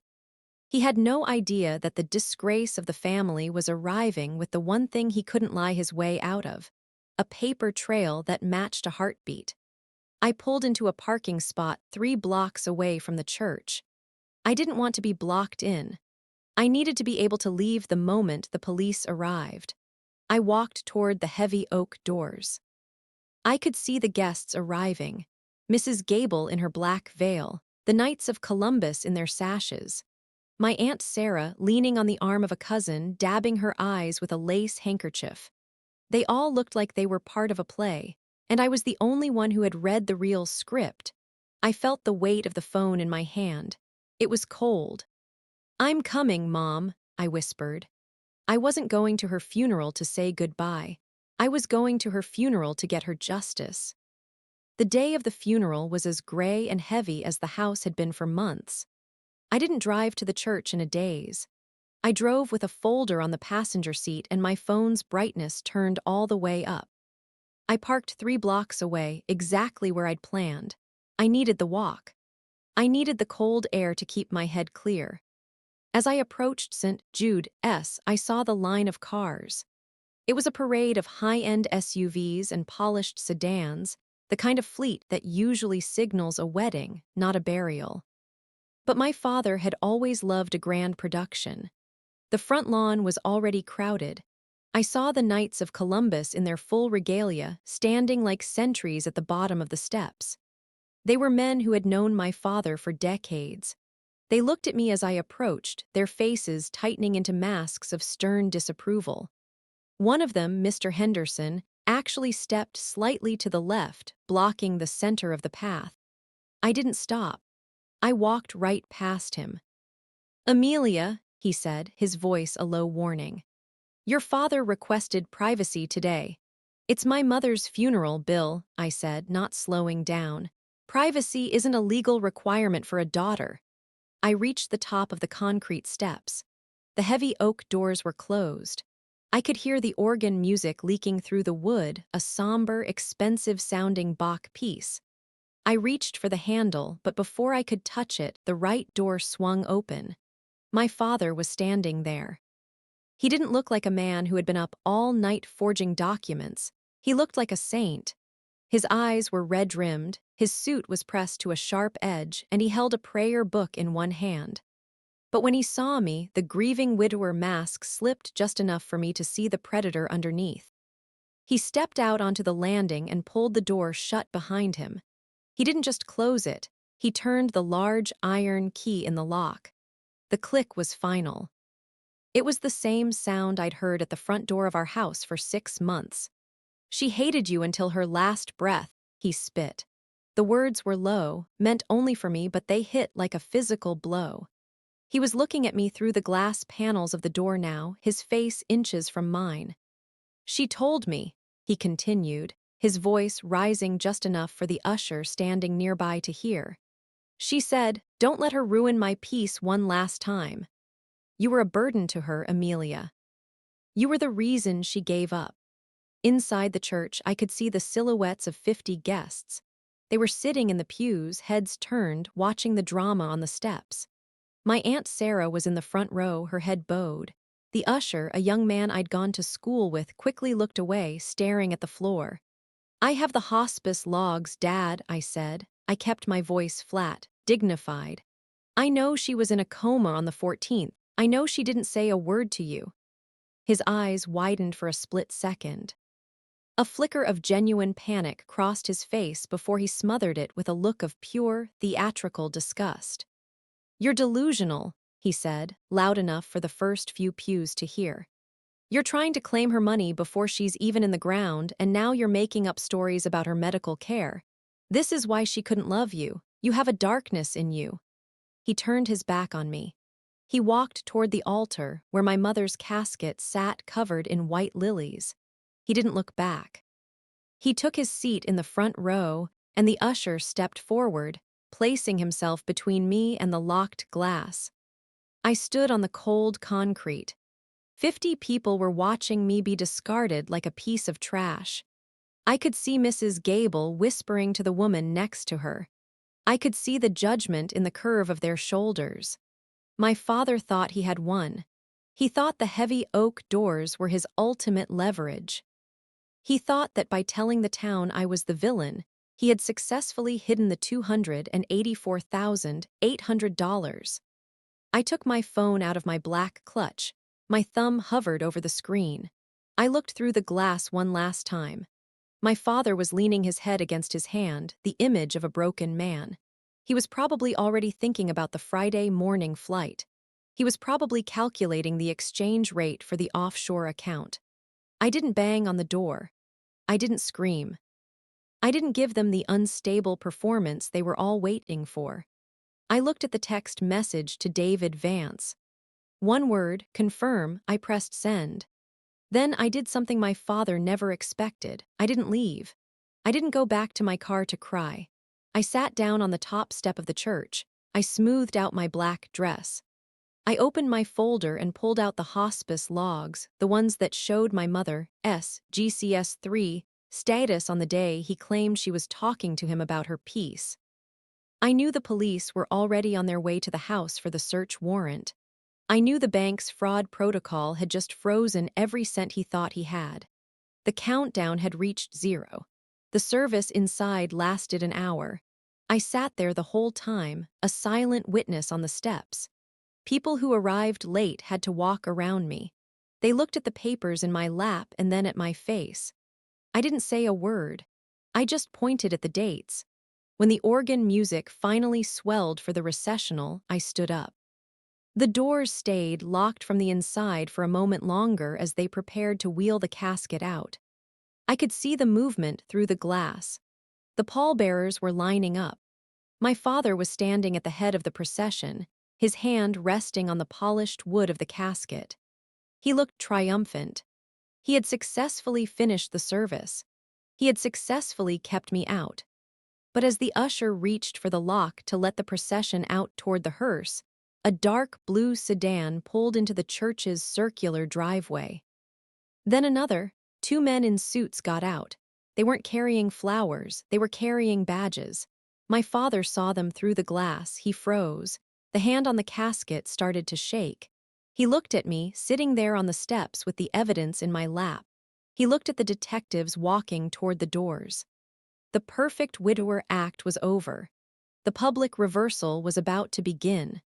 He had no idea that the disgrace of the family was arriving with the one thing he couldn't lie his way out of: a paper trail that matched a heartbeat. I pulled into a parking spot 3 blocks away from the church. I didn't want to be blocked in. I needed to be able to leave the moment the police arrived. I walked toward the heavy oak doors. I could see the guests arriving: Mrs. Gable in her black veil, the Knights of Columbus in their sashes. My Aunt Sarah leaning on the arm of a cousin, dabbing her eyes with a lace handkerchief. They all looked like they were part of a play, and I was the only one who had read the real script. I felt the weight of the phone in my hand. It was cold. "I'm coming, Mom," I whispered. I wasn't going to her funeral to say goodbye. I was going to her funeral to get her justice. The day of the funeral was as gray and heavy as the house had been for months. I didn't drive to the church in a daze. I drove with a folder on the passenger seat and my phone's brightness turned all the way up. I parked 3 blocks away, exactly where I'd planned. I needed the walk. I needed the cold air to keep my head clear. As I approached St. Jude's, I saw the line of cars. It was a parade of high-end SUVs and polished sedans, the kind of fleet that usually signals a wedding, not a burial. But my father had always loved a grand production. The front lawn was already crowded. I saw the Knights of Columbus in their full regalia, standing like sentries at the bottom of the steps. They were men who had known my father for decades. They looked at me as I approached, their faces tightening into masks of stern disapproval. One of them, Mr. Henderson, actually stepped slightly to the left, blocking the center of the path. I didn't stop. I walked right past him. "Amelia," he said, his voice a low warning. "Your father requested privacy today." "It's my mother's funeral, Bill," I said, not slowing down. "Privacy isn't a legal requirement for a daughter." I reached the top of the concrete steps. The heavy oak doors were closed. I could hear the organ music leaking through the wood, a somber, expensive-sounding Bach piece. I reached for the handle, but before I could touch it, the right door swung open. My father was standing there. He didn't look like a man who had been up all night forging documents. He looked like a saint. His eyes were red-rimmed, his suit was pressed to a sharp edge, and he held a prayer book in one hand. But when he saw me, the grieving widower mask slipped just enough for me to see the predator underneath. He stepped out onto the landing and pulled the door shut behind him. He didn't just close it, he turned the large iron key in the lock. The click was final. It was the same sound I'd heard at the front door of our house for 6 months. "She hated you until her last breath," he spit. The words were low, meant only for me, but they hit like a physical blow. He was looking at me through the glass panels of the door now, his face inches from mine. "She told me," he continued, his voice rising just enough for the usher standing nearby to hear. "She said, 'Don't let her ruin my peace one last time.' You were a burden to her, Amelia. You were the reason she gave up." Inside the church, I could see the silhouettes of 50 guests. They were sitting in the pews, heads turned, watching the drama on the steps. My Aunt Sarah was in the front row, her head bowed. The usher, a young man I'd gone to school with, quickly looked away, staring at the floor. "I have the hospice logs, Dad," I said. I kept my voice flat, dignified. "I know she was in a coma on the 14th. I know she didn't say a word to you." His eyes widened for a split second. A flicker of genuine panic crossed his face before he smothered it with a look of pure, theatrical disgust. "You're delusional," he said, loud enough for the first few pews to hear. "You're trying to claim her money before she's even in the ground, and now you're making up stories about her medical care. This is why she couldn't love you. You have a darkness in you." He turned his back on me. He walked toward the altar, where my mother's casket sat covered in white lilies. He didn't look back. He took his seat in the front row, and the usher stepped forward, placing himself between me and the locked glass. I stood on the cold concrete. 50 people were watching me be discarded like a piece of trash. I could see Mrs. Gable whispering to the woman next to her. I could see the judgment in the curve of their shoulders. My father thought he had won. He thought the heavy oak doors were his ultimate leverage. He thought that by telling the town I was the villain, he had successfully hidden the $284,800. I took my phone out of my black clutch. My thumb hovered over the screen. I looked through the glass one last time. My father was leaning his head against his hand, the image of a broken man. He was probably already thinking about the Friday morning flight. He was probably calculating the exchange rate for the offshore account. I didn't bang on the door. I didn't scream. I didn't give them the unstable performance they were all waiting for. I looked at the text message to David Vance. One word, confirm. I pressed send. Then I did something my father never expected. I didn't leave. I didn't go back to my car to cry. I sat down on the top step of the church. I smoothed out my black dress. I opened my folder and pulled out the hospice logs, the ones that showed my mother's GCS3 status on the day he claimed she was talking to him about her piece. I knew the police were already on their way to the house for the search warrant. I knew the bank's fraud protocol had just frozen every cent he thought he had. The countdown had reached 0. The service inside lasted an hour. I sat there the whole time, a silent witness on the steps. People who arrived late had to walk around me. They looked at the papers in my lap and then at my face. I didn't say a word. I just pointed at the dates. When the organ music finally swelled for the recessional, I stood up. The doors stayed locked from the inside for a moment longer as they prepared to wheel the casket out. I could see the movement through the glass. The pallbearers were lining up. My father was standing at the head of the procession, his hand resting on the polished wood of the casket. He looked triumphant. He had successfully finished the service. He had successfully kept me out. But as the usher reached for the lock to let the procession out toward the hearse, a dark blue sedan pulled into the church's circular driveway. Then another. 2 men in suits got out. They weren't carrying flowers, they were carrying badges. My father saw them through the glass. He froze. The hand on the casket started to shake. He looked at me, sitting there on the steps with the evidence in my lap. He looked at the detectives walking toward the doors. The perfect widower act was over. The public reversal was about to begin.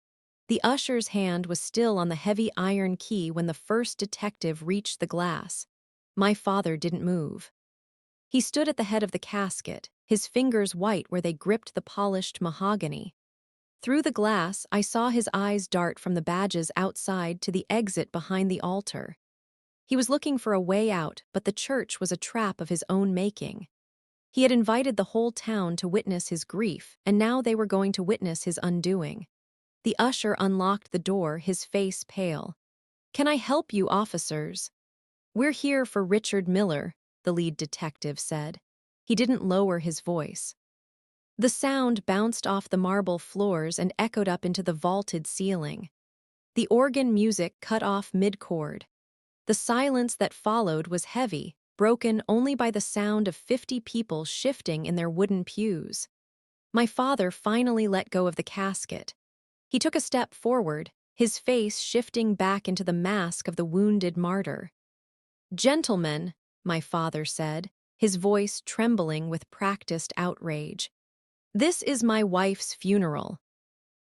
The usher's hand was still on the heavy iron key when the first detective reached the glass. My father didn't move. He stood at the head of the casket, his fingers white where they gripped the polished mahogany. Through the glass, I saw his eyes dart from the badges outside to the exit behind the altar. He was looking for a way out, but the church was a trap of his own making. He had invited the whole town to witness his grief, and now they were going to witness his undoing. The usher unlocked the door, his face pale. "Can I help you, officers?" "We're here for Richard Miller," the lead detective said. He didn't lower his voice. The sound bounced off the marble floors and echoed up into the vaulted ceiling. The organ music cut off mid-chord. The silence that followed was heavy, broken only by the sound of 50 people shifting in their wooden pews. My father finally let go of the casket. He took a step forward, his face shifting back into the mask of the wounded martyr. "Gentlemen," my father said, his voice trembling with practiced outrage, "this is my wife's funeral.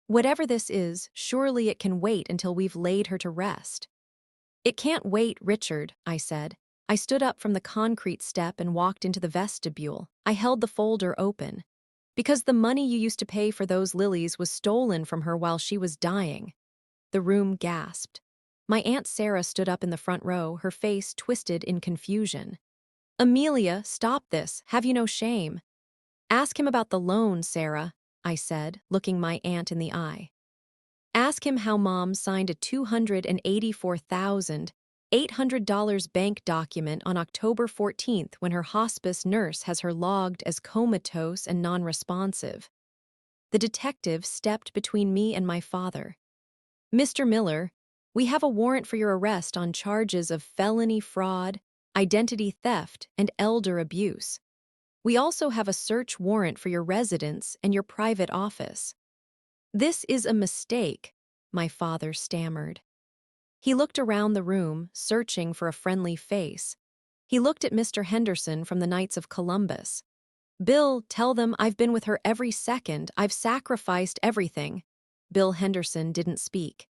Whatever this is, surely it can wait until we've laid her to rest." "It can't wait, Richard," I said. I stood up from the concrete step and walked into the vestibule. I held the folder open. "Because the money you used to pay for those lilies was stolen from her while she was dying." The room gasped. My Aunt Sarah stood up in the front row, her face twisted in confusion. "Amelia, stop this. Have you no shame?" "Ask him about the loan, Sarah," I said, looking my aunt in the eye. "Ask him how Mom signed a $284,800 bank document on October 14th when her hospice nurse has her logged as comatose and non-responsive." The detective stepped between me and my father. "Mr. Miller, we have a warrant for your arrest on charges of felony fraud, identity theft, and elder abuse. We also have a search warrant for your residence and your private office." "This is a mistake," my father stammered. He looked around the room, searching for a friendly face. He looked at Mr. Henderson from the Knights of Columbus. "Bill, tell them I've been with her every second. I've sacrificed everything." Bill Henderson didn't speak.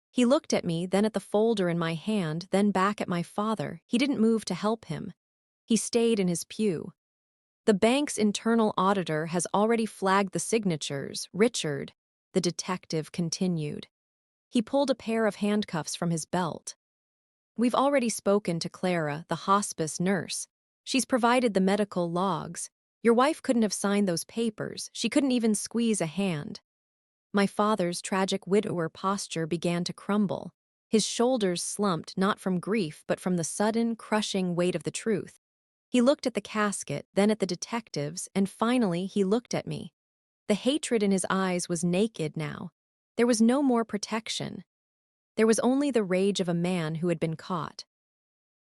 He looked at me, then at the folder in my hand, then back at my father. He didn't move to help him. He stayed in his pew. "The bank's internal auditor has already flagged the signatures, Richard," the detective continued. He pulled a pair of handcuffs from his belt. "We've already spoken to Clara, the hospice nurse. She's provided the medical logs. Your wife couldn't have signed those papers. She couldn't even squeeze a hand." My father's tragic widower posture began to crumble. His shoulders slumped not from grief but from the sudden, crushing weight of the truth. He looked at the casket, then at the detectives, and finally he looked at me. The hatred in his eyes was naked now. There was no more protection. There was only the rage of a man who had been caught.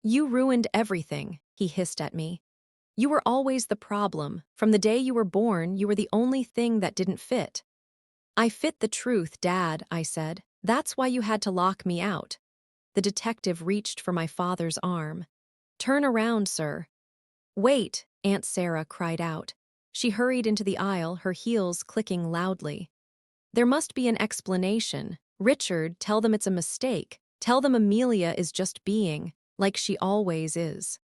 "You ruined everything," he hissed at me. "You were always the problem. From the day you were born, you were the only thing that didn't fit." "I fit the truth, Dad," I said. "That's why you had to lock me out." The detective reached for my father's arm. "Turn around, sir." "Wait," Aunt Sarah cried out. She hurried into the aisle, her heels clicking loudly. "There must be an explanation. Richard, tell them it's a mistake. Tell them Amelia is just being, like she always is."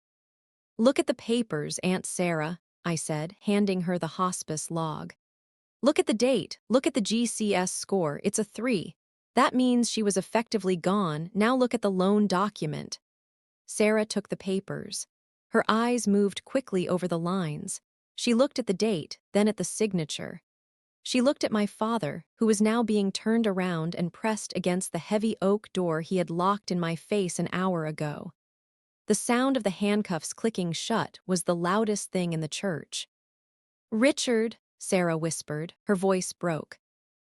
"Look at the papers, Aunt Sarah," I said, handing her the hospice log. "Look at the date. Look at the GCS score. It's a 3. That means she was effectively gone. Now look at the loan document." Sarah took the papers. Her eyes moved quickly over the lines. She looked at the date, then at the signature. She looked at my father, who was now being turned around and pressed against the heavy oak door he had locked in my face an hour ago. The sound of the handcuffs clicking shut was the loudest thing in the church. "Richard," Sarah whispered, her voice broke.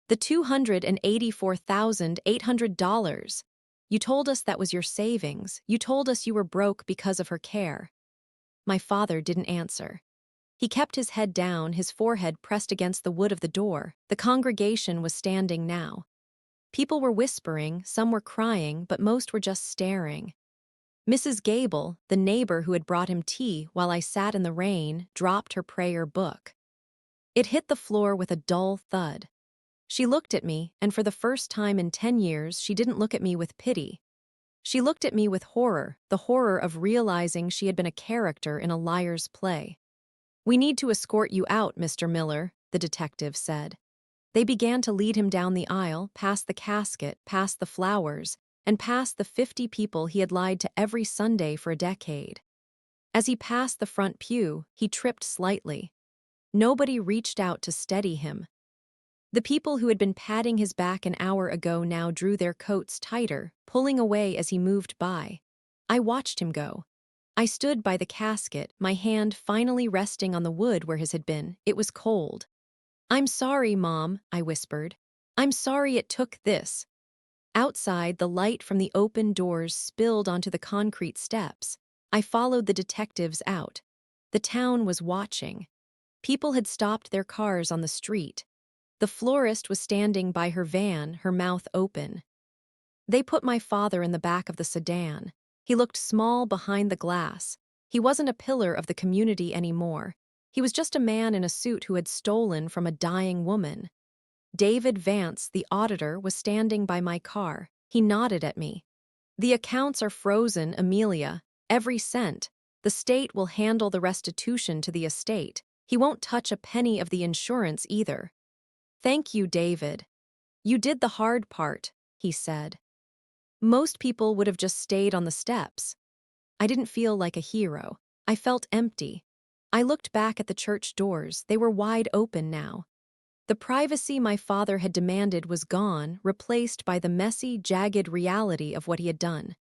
"The $284,800. You told us that was your savings. You told us you were broke because of her care." My father didn't answer. He kept his head down, his forehead pressed against the wood of the door. The congregation was standing now. People were whispering, some were crying, but most were just staring. Mrs. Gable, the neighbor who had brought him tea while I sat in the rain, dropped her prayer book. It hit the floor with a dull thud. She looked at me, and for the first time in 10 years, she didn't look at me with pity. She looked at me with horror, the horror of realizing she had been a character in a liar's play. "We need to escort you out, Mr. Miller," the detective said. They began to lead him down the aisle, past the casket, past the flowers, and past the 50 people he had lied to every Sunday for a decade. As he passed the front pew, he tripped slightly. Nobody reached out to steady him. The people who had been patting his back an hour ago now drew their coats tighter, pulling away as he moved by. I watched him go. I stood by the casket, my hand finally resting on the wood where his had been. It was cold. "I'm sorry, Mom," I whispered. "I'm sorry it took this." Outside, the light from the open doors spilled onto the concrete steps. I followed the detectives out. The town was watching. People had stopped their cars on the street. The florist was standing by her van, her mouth open. They put my father in the back of the sedan. He looked small behind the glass. He wasn't a pillar of the community anymore. He was just a man in a suit who had stolen from a dying woman. David Vance, the auditor, was standing by my car. He nodded at me. "The accounts are frozen, Amelia. Every cent. The state will handle the restitution to the estate. He won't touch a penny of the insurance either." "Thank you, David. You did the hard part," he said. Most people would have just stayed on the steps. I didn't feel like a hero. I felt empty. I looked back at the church doors. They were wide open now. The privacy my father had demanded was gone, replaced by the messy, jagged reality of what he had done.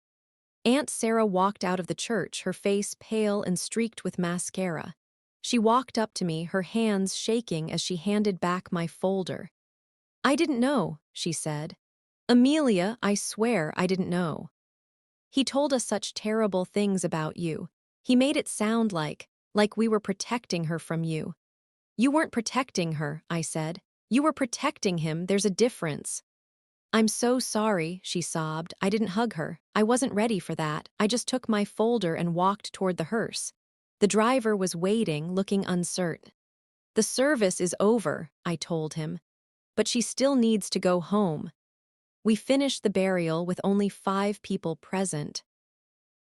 Aunt Sarah walked out of the church, her face pale and streaked with mascara. She walked up to me, her hands shaking as she handed back my folder. "I didn't know," she said. "Amelia, I swear I didn't know. He told us such terrible things about you. He made it sound like we were protecting her from you." "You weren't protecting her," I said. "You were protecting him. There's a difference." "I'm so sorry," she sobbed. "I didn't hug her. I wasn't ready for that. I just took my folder and walked toward the hearse." The driver was waiting, looking uncertain. "The service is over," I told him. "But she still needs to go home." We finished the burial with only 5 people present.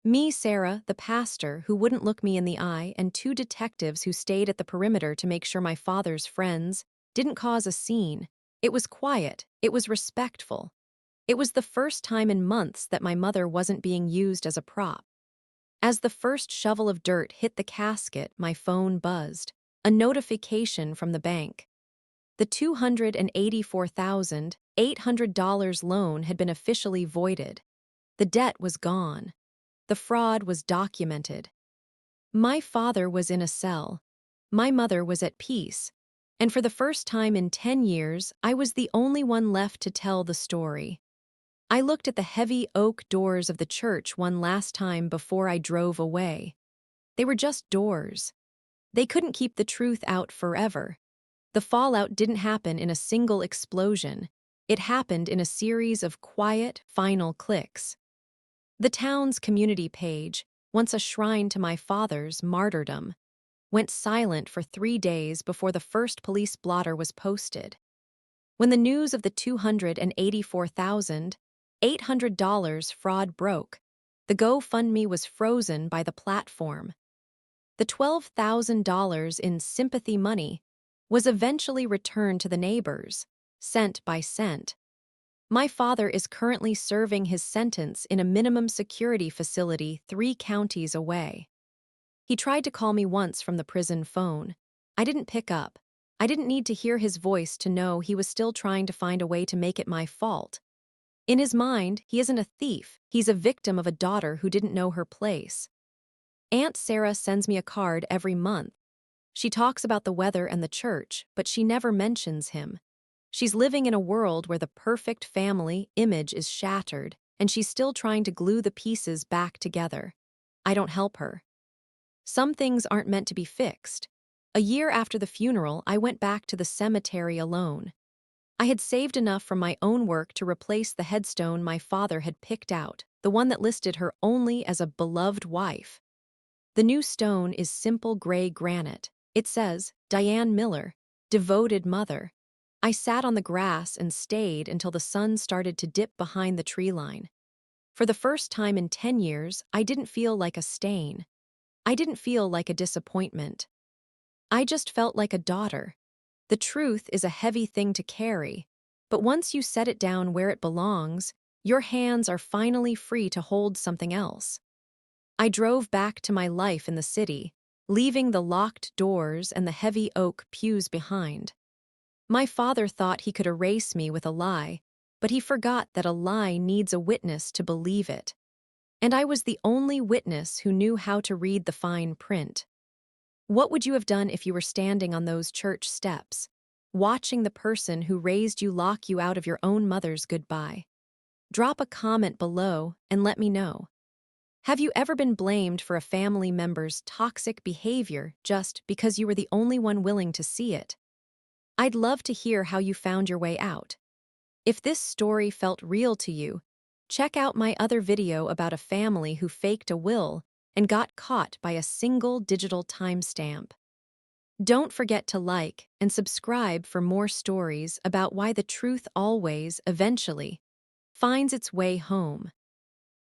Me, Sarah, the pastor, who wouldn't look me in the eye, and 2 detectives who stayed at the perimeter to make sure my father's friends didn't cause a scene. It was quiet. It was respectful. It was the first time in months that my mother wasn't being used as a prop. As the first shovel of dirt hit the casket, my phone buzzed. A notification from the bank. The $284,800 loan had been officially voided. The debt was gone. The fraud was documented. My father was in a cell. My mother was at peace. And for the first time in 10 years, I was the only one left to tell the story. I looked at the heavy oak doors of the church one last time before I drove away. They were just doors. They couldn't keep the truth out forever. The fallout didn't happen in a single explosion. It happened in a series of quiet, final clicks. The town's community page, once a shrine to my father's martyrdom, went silent for 3 days before the first police blotter was posted. When the news of the $284,800 fraud broke, the GoFundMe was frozen by the platform. The $12,000 in sympathy money was eventually returned to the neighbors, cent by cent. My father is currently serving his sentence in a minimum security facility 3 counties away. He tried to call me once from the prison phone. I didn't pick up. I didn't need to hear his voice to know he was still trying to find a way to make it my fault. In his mind, he isn't a thief. He's a victim of a daughter who didn't know her place. Aunt Sarah sends me a card every month. She talks about the weather and the church, but she never mentions him. She's living in a world where the perfect family image is shattered, and she's still trying to glue the pieces back together. I don't help her. Some things aren't meant to be fixed. A year after the funeral, I went back to the cemetery alone. I had saved enough from my own work to replace the headstone my father had picked out, the one that listed her only as a beloved wife. The new stone is simple gray granite. It says, Diane Miller, devoted mother. I sat on the grass and stayed until the sun started to dip behind the tree line. For the first time in 10 years, I didn't feel like a stain. I didn't feel like a disappointment. I just felt like a daughter. The truth is a heavy thing to carry, but once you set it down where it belongs, your hands are finally free to hold something else. I drove back to my life in the city, leaving the locked doors and the heavy oak pews behind. My father thought he could erase me with a lie, but he forgot that a lie needs a witness to believe it. And I was the only witness who knew how to read the fine print. What would you have done if you were standing on those church steps, watching the person who raised you lock you out of your own mother's goodbye? Drop a comment below and let me know. Have you ever been blamed for a family member's toxic behavior just because you were the only one willing to see it? I'd love to hear how you found your way out. If this story felt real to you, check out my other video about a family who faked a will and got caught by a single digital timestamp. Don't forget to like and subscribe for more stories about why the truth always, eventually, finds its way home.